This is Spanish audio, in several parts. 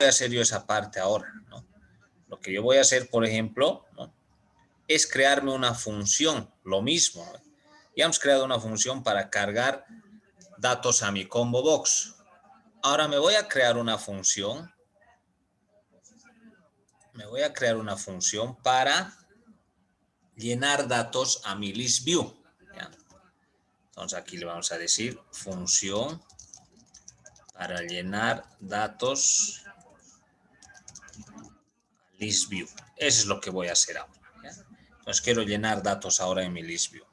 a hacer yo esa parte ahora, ¿no? Lo que yo voy a hacer, por ejemplo, ¿no?, es crearme una función, lo mismo, ¿no? Ya hemos creado una función para cargar datos a mi combo box. Ahora me voy a crear una función. Me voy a crear una función para llenar datos a mi list view, ¿ya? Entonces aquí le vamos a decir función para llenar datos a list view. Eso es lo que voy a hacer ahora, ¿ya? Entonces quiero llenar datos ahora en mi list view.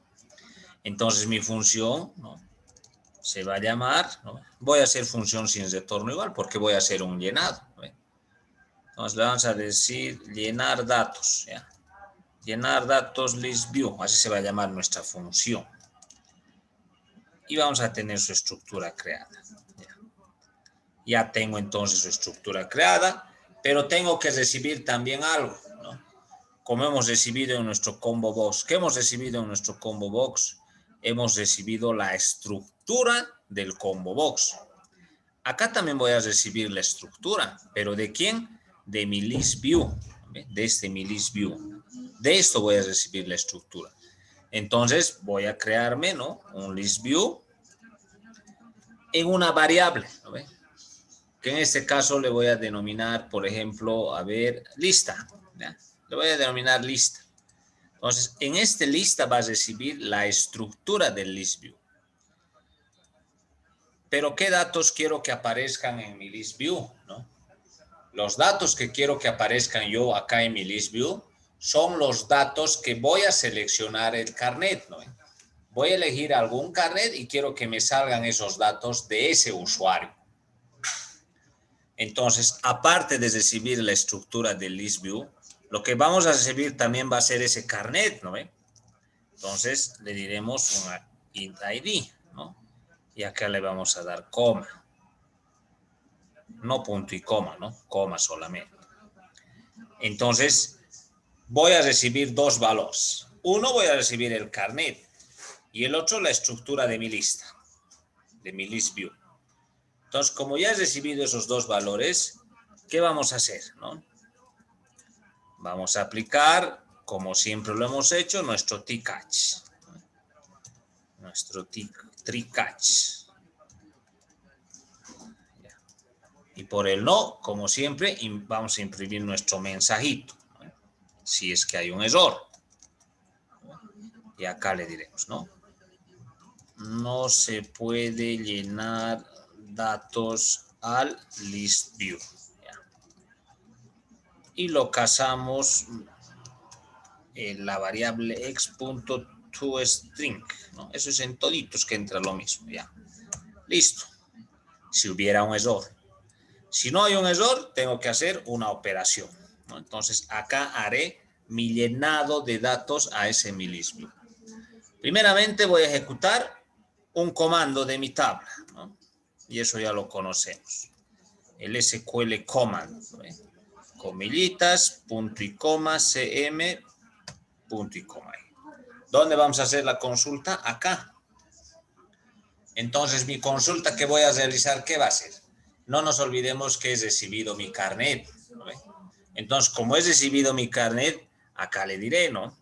Entonces mi función, ¿no?, se va a llamar, ¿no?, voy a hacer función sin retorno igual porque voy a hacer un llenado, ¿no? Entonces le vamos a decir llenar datos, ¿ya? Llenar datos list view, así se va a llamar nuestra función. Y vamos a tener su estructura creada. Ya tengo entonces su estructura creada, pero tengo que recibir también algo, ¿no? Como hemos recibido en nuestro combo box. ¿Qué hemos recibido en nuestro combo box? Hemos recibido la estructura del combo box. Acá también voy a recibir la estructura, pero ¿de quién? De mi list view, de este mi list view. De esto voy a recibir la estructura. Entonces voy a crearme, ¿no?, un list view en una variable, ¿no?, que en este caso le voy a denominar, por ejemplo, a ver, lista, ¿ya? Le voy a denominar lista. Entonces, en este lista va a recibir la estructura del list view. Pero ¿qué datos quiero que aparezcan en mi list view, ¿no? Los datos que quiero que aparezcan yo acá en mi list view son los datos que voy a seleccionar el carnet, ¿no? Voy a elegir algún carnet y quiero que me salgan esos datos de ese usuario. Entonces, aparte de recibir la estructura del list view, lo que vamos a recibir también va a ser ese carnet, ¿no? Entonces, le diremos una int ID, ¿no? Y acá le vamos a dar coma. No punto y coma, ¿no? Coma solamente. Entonces, voy a recibir dos valores. Uno voy a recibir el carnet y el otro la estructura de mi lista, de mi list view. Entonces, como ya he recibido esos dos valores, ¿qué vamos a hacer, no? Vamos a aplicar, como siempre lo hemos hecho, nuestro try-catch. Nuestro try-catch. Y por el no, como siempre, vamos a imprimir nuestro mensajito, ¿no?, si es que hay un error. Y acá le diremos, ¿no?, no se puede llenar datos al list view. ¿Ya? Y lo casamos en la variable x.toString, ¿no? Eso es en toditos que entra lo mismo. Ya. Listo. Si hubiera un error. Si no hay un error, tengo que hacer una operación, ¿no? Entonces, acá haré mi llenado de datos a ese mi list view. Primeramente voy a ejecutar un comando de mi tabla, ¿no? Y eso ya lo conocemos. El SQL command, ¿no? Comillitas, punto y coma, cm, punto y coma. ¿Dónde vamos a hacer la consulta? Acá. Entonces, mi consulta que voy a realizar, ¿qué va a ser? No nos olvidemos que he recibido mi carnet, ¿no? Entonces, como he recibido mi carnet, acá le diré, ¿no?,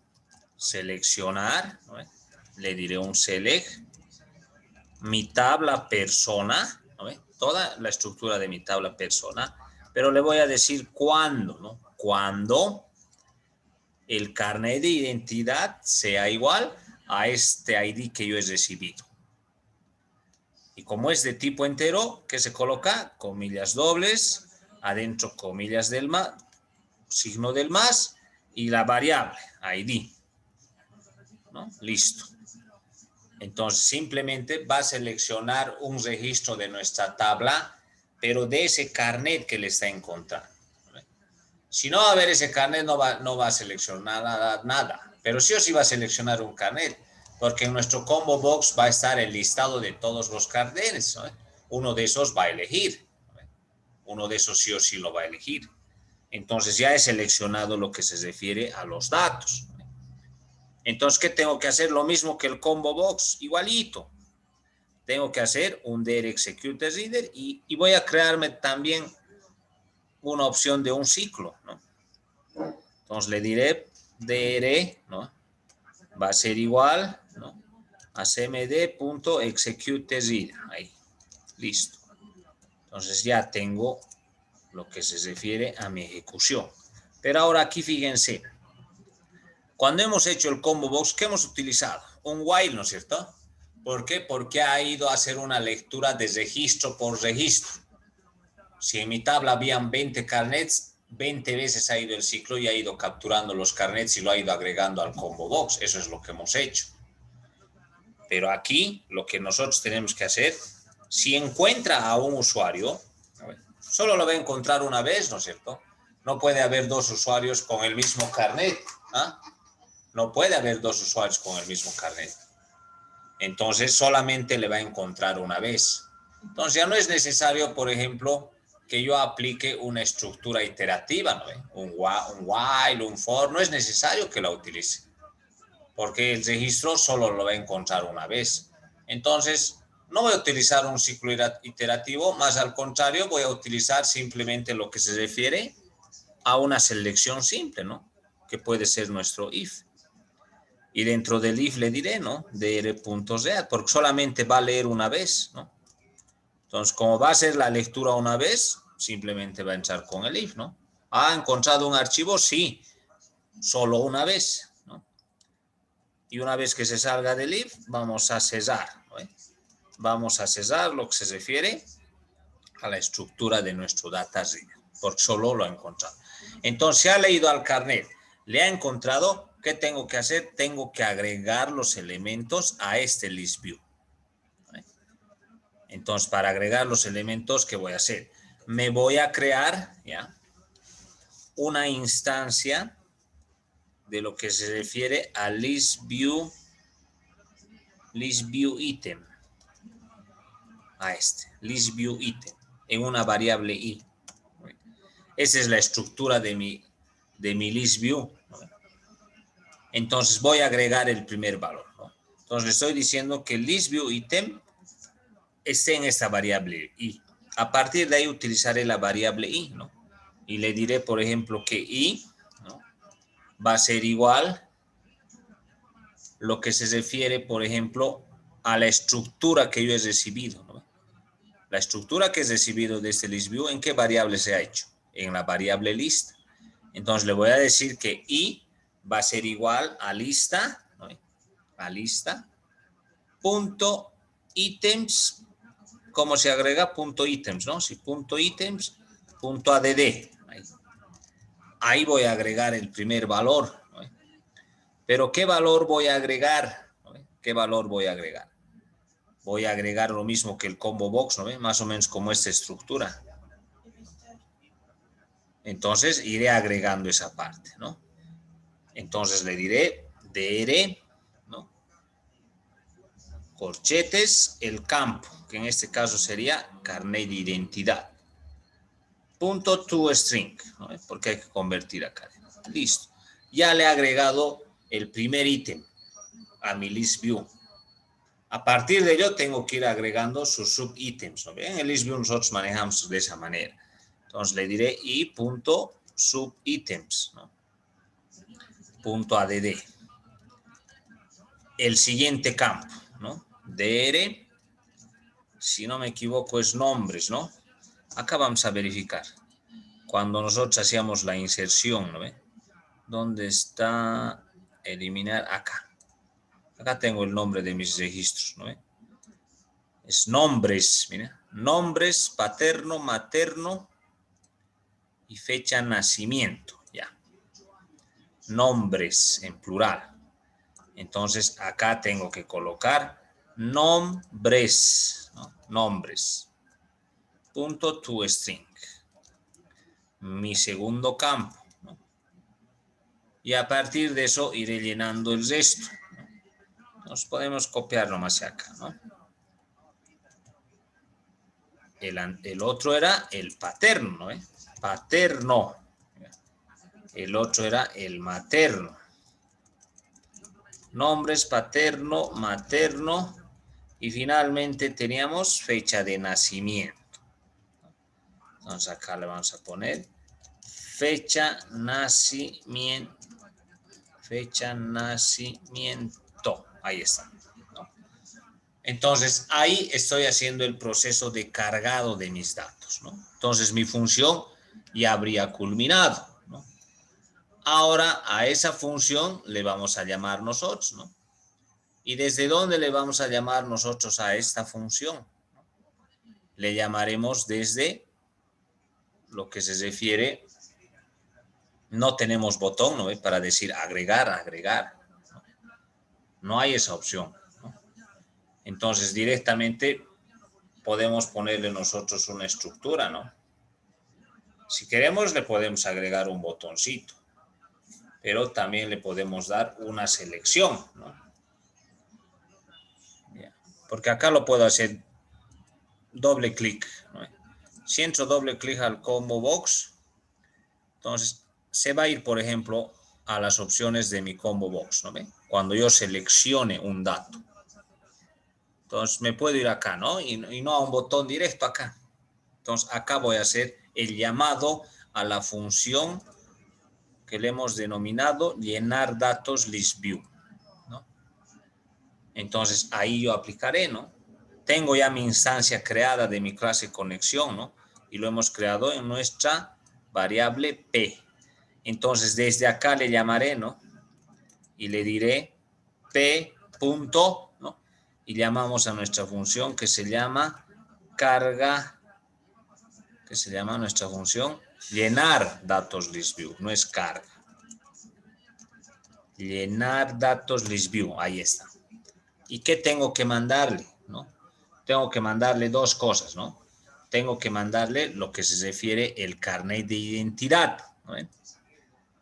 seleccionar, ¿no?, le diré un select, mi tabla persona, ¿no?, toda la estructura de mi tabla persona, pero le voy a decir cuándo, ¿no?, cuando el carnet de identidad sea igual a este ID que yo he recibido. Y como es de tipo entero, ¿qué se coloca? Comillas dobles, adentro comillas del más, signo del más y la variable ID, ¿no? Listo. Entonces simplemente va a seleccionar un registro de nuestra tabla, pero de ese carnet que le está encontrando. Si no va a ver ese carnet, no va a seleccionar nada. Pero sí o sí va a seleccionar un carnet, porque en nuestro combo box va a estar el listado de todos los carnets, ¿no? Uno de esos va a elegir. Uno de esos sí o sí lo va a elegir. Entonces ya he seleccionado lo que se refiere a los datos. Entonces, ¿qué tengo que hacer? Lo mismo que el combo box, igualito. Tengo que hacer un dir execute reader y voy a crearme también una opción de un ciclo, ¿no? Entonces le diré dr, ¿no? Va a ser igual, ¿no? A cmd.executeSID. Ahí, listo. Entonces ya tengo lo que se refiere a mi ejecución. Pero ahora aquí fíjense, cuando hemos hecho el combo box, ¿qué hemos utilizado? Un while, ¿no es cierto? ¿Por qué? Porque ha ido a hacer una lectura de registro por registro. Si en mi tabla habían 20 carnets, 20 veces ha ido el ciclo y ha ido capturando los carnets y lo ha ido agregando al combo box. Eso es lo que hemos hecho. Pero aquí lo que nosotros tenemos que hacer, si encuentra a un usuario, solo lo va a encontrar una vez, ¿no es cierto? No puede haber dos usuarios con el mismo carnet. ¿Ah? No puede haber dos usuarios con el mismo carnet. Entonces solamente le va a encontrar una vez. Entonces ya no es necesario, por ejemplo, que yo aplique una estructura iterativa, ¿no? Un while, un for, no es necesario que la utilice, porque el registro solo lo va a encontrar una vez. Entonces, no voy a utilizar un ciclo iterativo, más al contrario, voy a utilizar simplemente lo que se refiere a una selección simple, ¿no? Que puede ser nuestro if. Y dentro del if le diré, ¿no? dr.read, porque solamente va a leer una vez, ¿no? Entonces, como va a ser la lectura una vez, simplemente va a entrar con el if, ¿no? ¿Ha encontrado un archivo? Sí, solo una vez, ¿no? Y una vez que se salga del if, vamos a cesar, ¿no? Vamos a cesar lo que se refiere a la estructura de nuestro data reader, porque solo lo ha encontrado. Entonces, se ha leído al carnet, le ha encontrado, ¿qué tengo que hacer? Tengo que agregar los elementos a este list view. Entonces, para agregar los elementos, ¿qué voy a hacer? Me voy a crear, ¿ya?, una instancia de lo que se refiere a list view item. A este, list view item, en una variable i. Esa es la estructura de mi list view. Entonces voy a agregar el primer valor, ¿no? Entonces le estoy diciendo que el list view item esté en esta variable i. A partir de ahí utilizaré la variable i, ¿no? Y le diré, por ejemplo, que i, ¿no?, va a ser igual lo que se refiere, por ejemplo, a la estructura que yo he recibido, ¿no? La estructura que he recibido de este list view, ¿en qué variable se ha hecho? En la variable list. Entonces le voy a decir que i va a ser igual a lista, ¿no?, a lista, punto items. ¿Cómo se agrega? Punto items, ¿no? Si punto items, punto add. Ahí voy a agregar el primer valor, ¿no? Pero ¿qué valor voy a agregar? ¿No? ¿Qué valor voy a agregar? Voy a agregar lo mismo que el combo box, ¿no? Más o menos como esta estructura. Entonces iré agregando esa parte, ¿no? Entonces le diré dr, ¿no?, corchetes, el campo, que en este caso sería carnet de identidad. Punto toString, ¿no?, porque hay que convertir acá. Listo. Ya le he agregado el primer ítem a mi list view. A partir de ello tengo que ir agregando sus subítems, ¿no? En el list view nosotros manejamos de esa manera. Entonces le diré i.subítems, ¿no?, punto add. El siguiente campo, ¿no?, dr, si no me equivoco es nombres, ¿no? Acá vamos a verificar. Cuando nosotros hacíamos la inserción, ¿no ve? ¿Dónde está eliminar? Acá. Acá tengo el nombre de mis registros, ¿no ve? Es nombres, mira. Nombres, paterno, materno y fecha de nacimiento, ya. Nombres en plural. Entonces acá tengo que colocar nombres, ¿no?, nombres. Punto toString. Mi segundo campo, ¿no? Y a partir de eso iré llenando el resto, ¿no? Nos podemos copiar nomás acá, ¿no? El otro era el paterno, ¿no? Paterno. El otro era el materno. Nombres, paterno, materno. Y finalmente teníamos fecha de nacimiento. Entonces acá le vamos a poner fecha nacimiento. Fecha nacimiento. Ahí está. ¿No? Entonces ahí estoy haciendo el proceso de cargado de mis datos, ¿no? Entonces mi función ya habría culminado, ¿no? Ahora a esa función le vamos a llamar nosotros, ¿no? ¿Y desde dónde le vamos a llamar nosotros a esta función? Le llamaremos desde lo que se refiere, no tenemos botón, ¿no? Para decir agregar, agregar. No hay esa opción, ¿no? Entonces directamente podemos ponerle nosotros una estructura, ¿no? Si queremos le podemos agregar un botoncito, pero también le podemos dar una selección, ¿no? Porque acá lo puedo hacer doble clic, ¿no? Si entro doble clic al combo box, entonces se va a ir, por ejemplo, a las opciones de mi combo box, ¿no ve? Cuando yo seleccione un dato. Entonces me puedo ir acá, ¿no? Y no a un botón directo acá. Entonces acá voy a hacer el llamado a la función que le hemos denominado llenar datos list view, ¿no? Entonces ahí yo aplicaré, ¿no? Tengo ya mi instancia creada de mi clase conexión, ¿no? Y lo hemos creado en nuestra variable P. Entonces desde acá le llamaré, ¿no? Y le diré P punto, ¿no? Y llamamos a nuestra función que se llama carga, que se llama nuestra función llenar datos list view, no es carga. Llenar datos list view, ahí está. ¿Y qué tengo que mandarle? ¿No? Tengo que mandarle dos cosas, ¿no? Tengo que mandarle lo que se refiere el carnet de identidad, ¿no?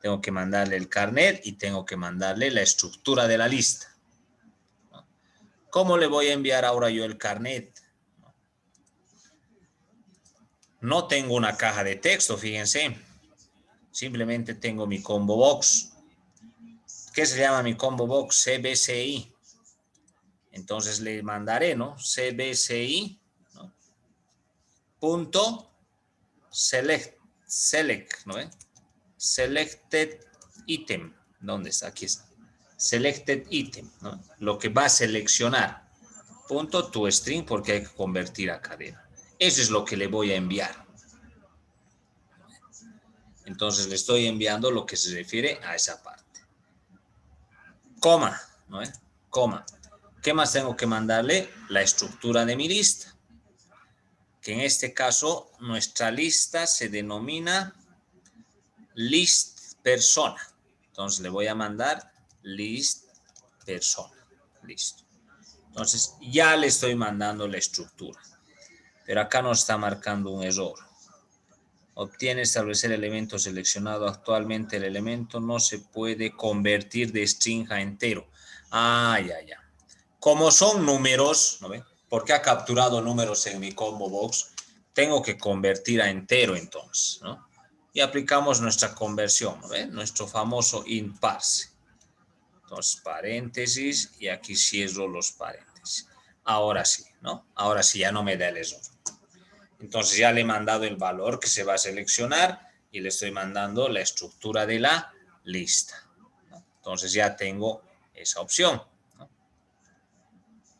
Tengo que mandarle el carnet y tengo que mandarle la estructura de la lista, ¿no? ¿Cómo le voy a enviar ahora yo el carnet? No tengo una caja de texto, fíjense. Simplemente tengo mi combo box. ¿Qué se llama mi combo box? CBCI. Entonces le mandaré, ¿no? CBCI, ¿no? Punto select, ¿no? Selected item. ¿Dónde está? Aquí está. Selected item, ¿no? Lo que va a seleccionar. Punto toString porque hay que convertir a cadena. Eso es lo que le voy a enviar. Entonces le estoy enviando lo que se refiere a esa parte. Coma, ¿no? Coma. ¿Qué más tengo que mandarle? La estructura de mi lista. Que en este caso nuestra lista se denomina list persona. Entonces le voy a mandar list persona. Listo. Entonces ya le estoy mandando la estructura. Pero acá nos está marcando un error. Obtiene establecer elemento seleccionado. Actualmente el elemento no se puede convertir de string a entero. Ah, ya. Como son números, ¿no ve? Porque ha capturado números en mi combo box, tengo que convertir a entero entonces, ¿no? Y aplicamos nuestra conversión, ¿no ve? Nuestro famoso int parse. Entonces, paréntesis, y aquí cierro los paréntesis. Ahora sí, ¿no? Ahora sí ya no me da el error. Entonces ya le he mandado el valor que se va a seleccionar y le estoy mandando la estructura de la lista, ¿no? Entonces ya tengo esa opción, ¿no?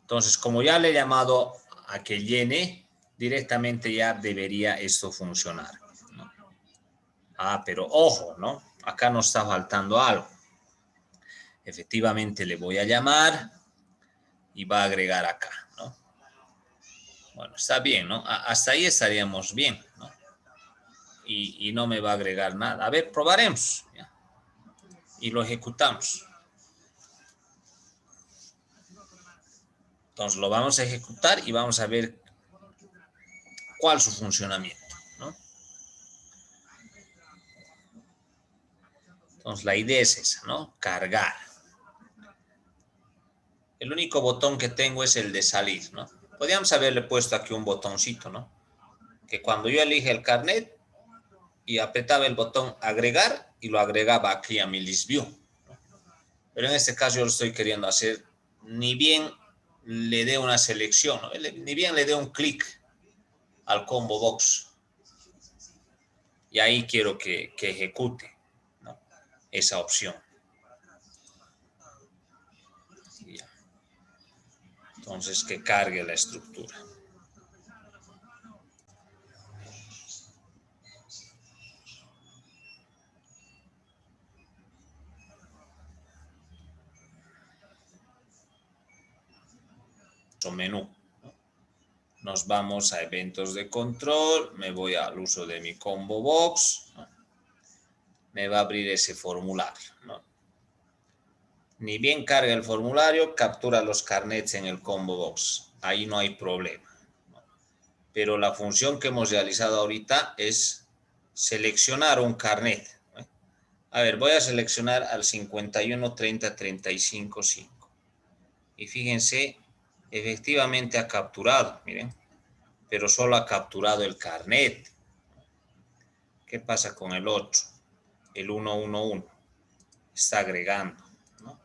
Entonces, como ya le he llamado a que llene, directamente ya debería esto funcionar, ¿no? Ah, pero ojo, ¿no? Acá nos está faltando algo. Efectivamente le voy a llamar y va a agregar acá, ¿no? Bueno, está bien, ¿no? Hasta ahí estaríamos bien, ¿no? Y no me va a agregar nada. A ver, probaremos, ¿ya? Y lo ejecutamos. Entonces lo vamos a ejecutar y vamos a ver cuál es su funcionamiento, ¿no? Entonces la idea es esa, ¿no? Cargar. El único botón que tengo es el de salir, ¿no? Podríamos haberle puesto aquí un botoncito, ¿no? Que cuando yo elige el carnet y apretaba el botón agregar y lo agregaba aquí a mi list view, ¿no? Pero en este caso yo lo estoy queriendo hacer, ni bien le dé una selección, ¿no? Ni bien le dé un clic al combo box. Y ahí quiero que ejecute, ¿no?, esa opción. Ya. Entonces, que cargue la estructura. Menú. Nos vamos a eventos de control, me voy al uso de mi combo box, ¿no?, me va a abrir ese formulario, ¿no? Ni bien carga el formulario, captura los carnets en el combo box. Ahí no hay problema, ¿no? Pero la función que hemos realizado ahorita es seleccionar un carnet, ¿no? A ver, voy a seleccionar al 51 30 35 5. Y fíjense, efectivamente ha capturado, miren, pero solo ha capturado el carnet. ¿Qué pasa con el otro? El 111. Está agregando, ¿no?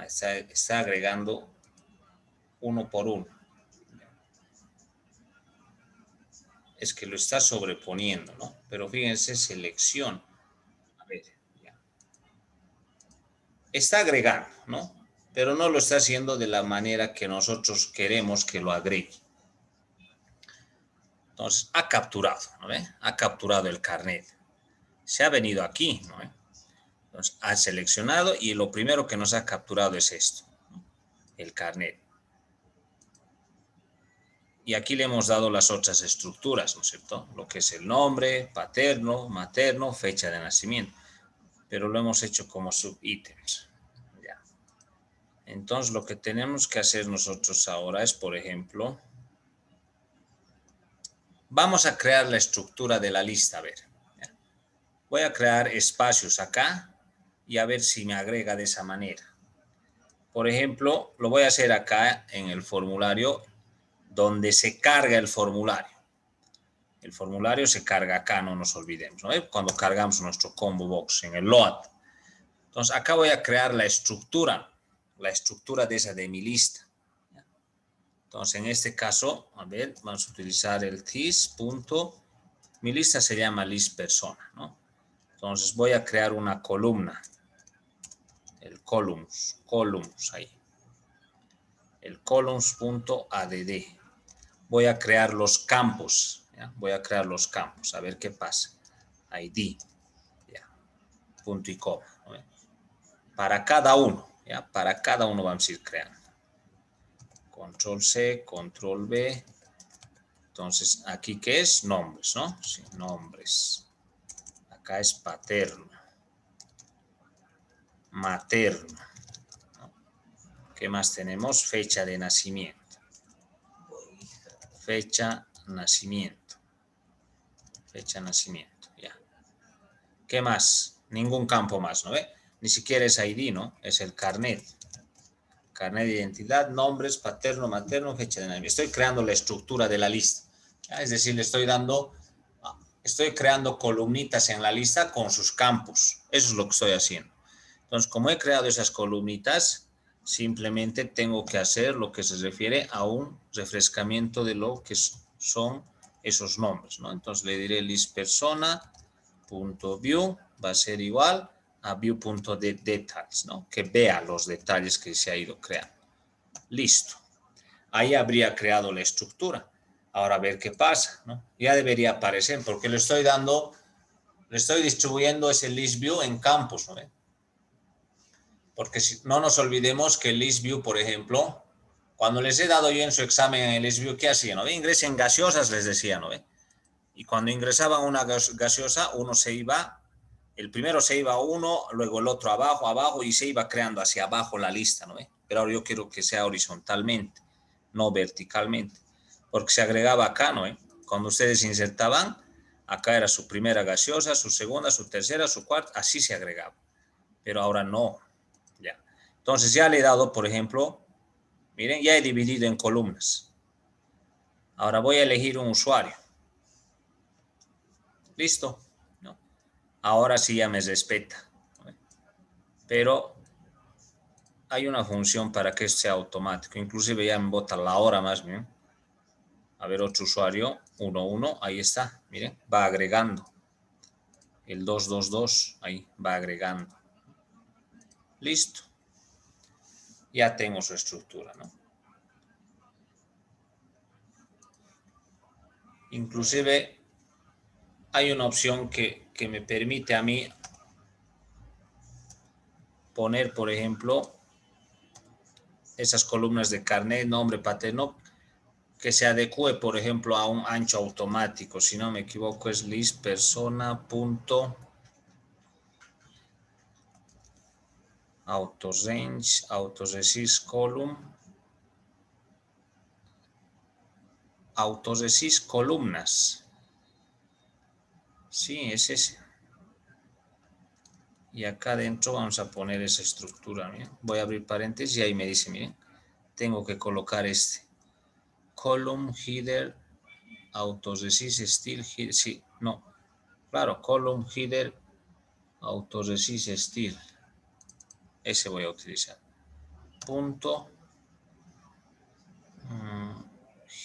Está agregando uno por uno. Es que lo está sobreponiendo, ¿no? Pero fíjense, selección. A ver, ya. Está agregando, ¿no? Pero no lo está haciendo de la manera que nosotros queremos que lo agregue. Entonces, ha capturado, ¿no ve? Ha capturado el carnet. Se ha venido aquí, ¿no ve? Entonces, ha seleccionado y lo primero que nos ha capturado es esto, ¿no?, el carnet. Y aquí le hemos dado las otras estructuras, ¿no es cierto? Lo que es el nombre, paterno, materno, fecha de nacimiento. Pero lo hemos hecho como subítems. Ya. Entonces, lo que tenemos que hacer nosotros ahora es, por ejemplo, vamos a crear la estructura de la lista. A ver, ¿ya? Voy a crear espacios acá y a ver si me agrega de esa manera. Por ejemplo, lo voy a hacer acá en el formulario donde se carga el formulario. El formulario se carga acá, no nos olvidemos, ¿no? Cuando cargamos nuestro combo box en el load. Entonces, acá voy a crear la estructura de esa de mi lista. Entonces, en este caso, a ver, vamos a utilizar el this. Mi lista se llama list persona, ¿no? Entonces, voy a crear una columna. El columns ahí. El columns.add. Voy a crear los campos, ¿ya? Voy a crear los campos, a ver qué pasa. ID, ¿ya? Punto y coma, ¿no? Para cada uno, ¿ya? Para cada uno vamos a ir creando. Control C, Control V. Entonces, ¿aquí qué es? Nombres, ¿no? Sí, nombres. Acá es paterno. Materno, ¿no? ¿Qué más tenemos? Fecha de nacimiento. Fecha, nacimiento. Fecha, nacimiento, ya. ¿Qué más? Ningún campo más, ¿no ve? Ni siquiera es ID, ¿no? Es el carnet. Carnet de identidad, nombres, paterno, materno, fecha de nacimiento. Estoy creando la estructura de la lista. ¿Ya? Es decir, estoy creando columnitas en la lista con sus campos. Eso es lo que estoy haciendo. Entonces, como he creado esas columnitas, simplemente tengo que hacer lo que se refiere a un refrescamiento de lo que son esos nombres, ¿no? Entonces, le diré list persona.view va a ser igual a view.details, ¿no? Que vea los detalles que se ha ido creando. Listo. Ahí habría creado la estructura. Ahora a ver qué pasa, ¿no? Ya debería aparecer porque le estoy distribuyendo ese list view en campos, ¿no? Porque si, no nos olvidemos que el list view, por ejemplo, cuando les he dado yo en su examen en el list view, ¿qué hacía? ¿No ve? Ingresen gaseosas, les decía, ¿no ve? Y cuando ingresaban una gaseosa, uno se iba, el primero se iba uno, luego el otro abajo, y se iba creando hacia abajo la lista, ¿no ve? Pero ahora yo quiero que sea horizontalmente, no verticalmente, porque se agregaba acá, ¿no ve? Cuando ustedes insertaban, acá era su primera gaseosa, su segunda, su tercera, su cuarta, así se agregaba. Pero ahora no, ya. Entonces ya le he dado, por ejemplo, miren, ya he dividido en columnas. Ahora voy a elegir un usuario. Listo, ¿no? Ahora sí ya me respeta, ¿no? Pero hay una función para que esto sea automático. Inclusive ya me bota la hora más bien. A ver, otro usuario, 11, ahí está, miren, va agregando. El 222, ahí va agregando. Listo. Ya tengo su estructura, ¿no? Inclusive hay una opción que me permite a mí poner, por ejemplo, esas columnas de carnet, nombre, paterno, que se adecue, por ejemplo, a un ancho automático. Si no me equivoco, es list persona punto autorange, autoresist column, autoresist columnas. Sí, es ese. Y acá adentro vamos a poner esa estructura. Miren. Voy a abrir paréntesis y ahí me dice, miren, tengo que colocar este. Column, header, autoresist, steel, header, sí, no. Claro, column, header, autoresist, steel. Ese voy a utilizar. Punto.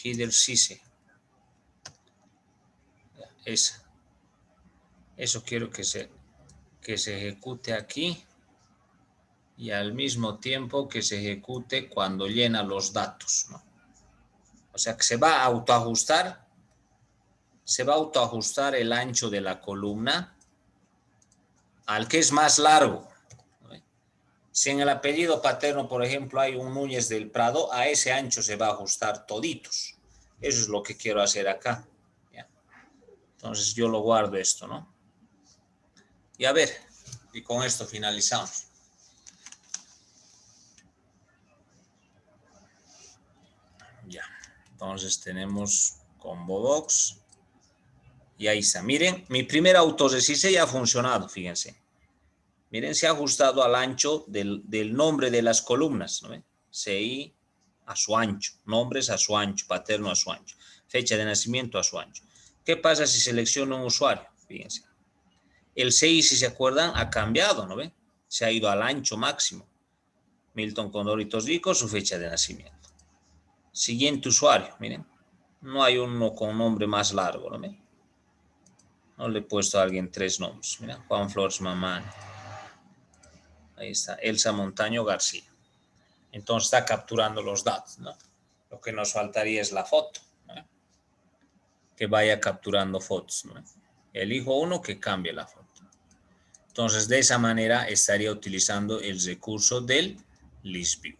Header sise. Esa. Eso quiero que se ejecute aquí y al mismo tiempo que se ejecute cuando llena los datos, ¿no? O sea que se va a autoajustar el ancho de la columna al que es más largo. Si en el apellido paterno, por ejemplo, hay un Núñez del Prado, a ese ancho se va a ajustar toditos. Eso es lo que quiero hacer acá. ¿Ya? Entonces yo lo guardo esto, ¿no? Y a ver, y con esto finalizamos. Ya, entonces tenemos combo box. Y ahí está. Miren, mi primer autoresist ya ha funcionado, fíjense. Miren, se ha ajustado al ancho del nombre de las columnas, ¿no ven? CI a su ancho, nombres a su ancho, paterno a su ancho, fecha de nacimiento a su ancho. ¿Qué pasa si selecciono un usuario? Fíjense. El CI, si se acuerdan, ha cambiado, ¿no ven? Se ha ido al ancho máximo. Milton Condoritos Rico, su fecha de nacimiento. Siguiente usuario, miren. No hay uno con nombre más largo, ¿no ven? No le he puesto a alguien 3 nombres. Mira, Juan Flores Mamán. Ahí está, Elsa Montaño García. Entonces está capturando los datos, ¿no? Lo que nos faltaría es la foto, ¿no? Que vaya capturando fotos, ¿no? Elijo uno que cambie la foto. Entonces, de esa manera estaría utilizando el recurso del list view.